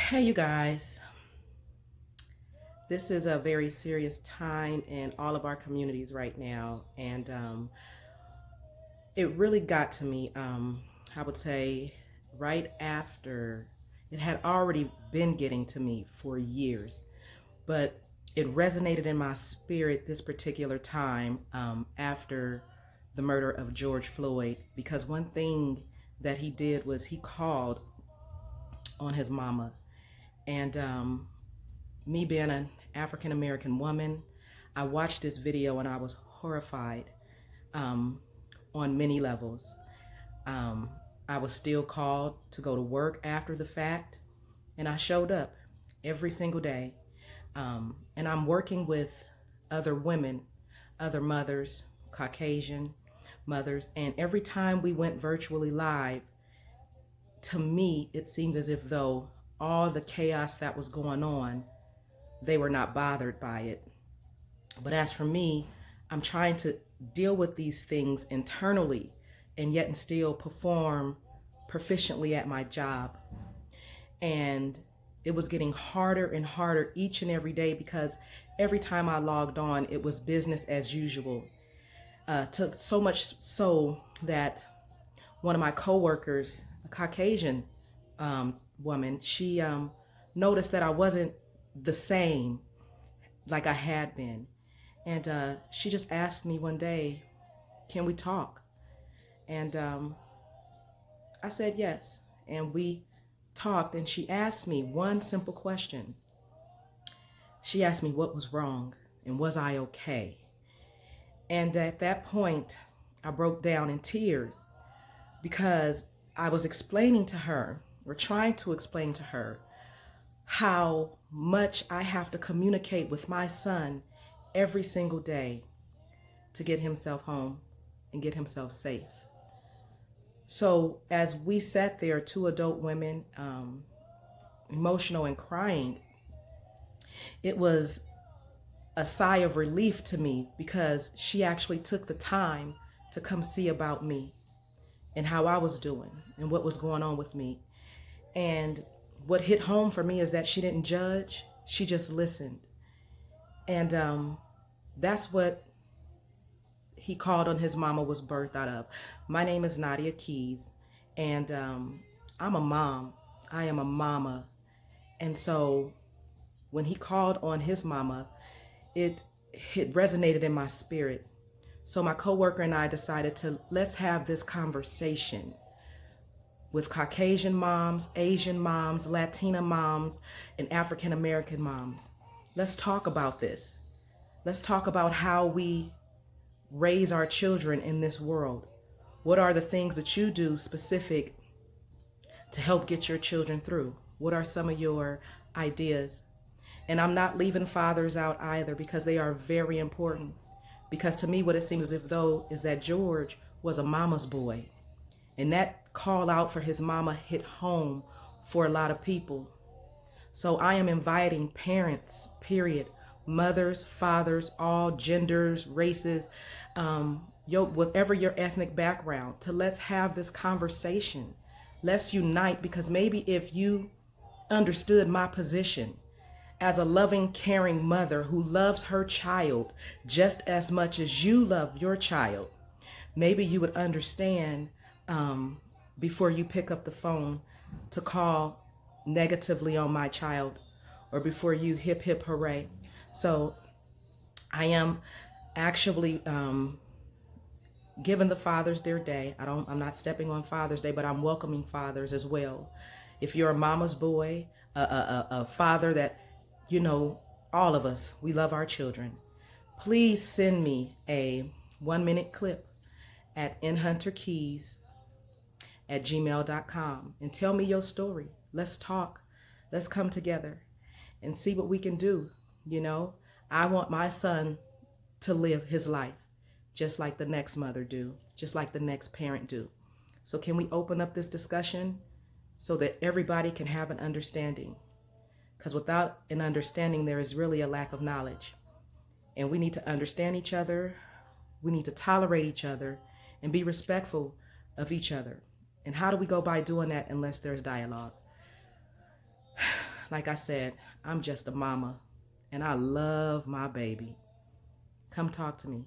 Hey, you guys. This is a very serious time in all of our communities right now. And it really got to me, I would say, right after it had already been getting to me for years. But it resonated in my spirit this particular time after the murder of George Floyd, because one thing that he did was he called on his mama. And me being an African American woman, I watched this video and I was horrified um, on many levels. Um, I was still called to go to work after the fact, and I showed up every single day. And I'm working with other women, other mothers, Caucasian mothers, and every time we went virtually live, to me, it seems as if though all the chaos that was going on, they were not bothered by it. But as for me, I'm trying to deal with these things internally and yet still perform proficiently at my job. And it was getting harder and harder each and every day because every time I logged on, it was business as usual. To so much so that one of my coworkers, a Caucasian woman, she noticed that I wasn't the same like I had been. And she just asked me one day, can we talk? And I said yes. And we talked, and she asked me one simple question. She asked me what was wrong and was I okay? And at that point, I broke down in tears because I was explaining to her, or trying to explain to her, how much I have to communicate with my son every single day to get himself home and get himself safe. So as we sat there, two adult women, emotional and crying, it was a sigh of relief to me because she actually took the time to come see about me and how I was doing and what was going on with me. And what hit home for me is that she didn't judge, she just listened. And that's what he called on his mama was birthed out of. My name is Nadia Keys, and I'm a mom. I am a mama. And so when he called on his mama, it resonated in my spirit. So my coworker and I decided to let's have this conversation with Caucasian moms, Asian moms, Latina moms, and African American moms. Let's talk about this. Let's talk about how we raise our children in this world. What are the things that you do specific to help get your children through? What are some of your ideas? And I'm not leaving fathers out either because they are very important. Because to me, what it seems as if though is that George was a mama's boy. And that call out for his mama hit home for a lot of people. So I am inviting parents, period, mothers, fathers, all genders, races, whatever your ethnic background, to let's have this conversation. Let's unite because maybe if you understood my position as a loving, caring mother who loves her child just as much as you love your child, maybe you would understand before you pick up the phone to call negatively on my child or before you hip hip hooray. So I am actually giving the fathers their day. I'm not stepping on Father's Day, but I'm welcoming fathers as well. If you're a mama's boy, a father that, you know, all of us, we love our children. Please send me a 1 minute clip at nhunterkeys@gmail.com and tell me your story. Let's talk. Let's come together and see what we can do. You know, I want my son to live his life just like the next mother do, just like the next parent do. So can we open up this discussion so that everybody can have an understanding? Because without an understanding, there is really a lack of knowledge. And we need to understand each other. We need to tolerate each other and be respectful of each other. And how do we go by doing that unless there's dialogue? like I said, I'm just a mama and I love my baby. Come talk to me.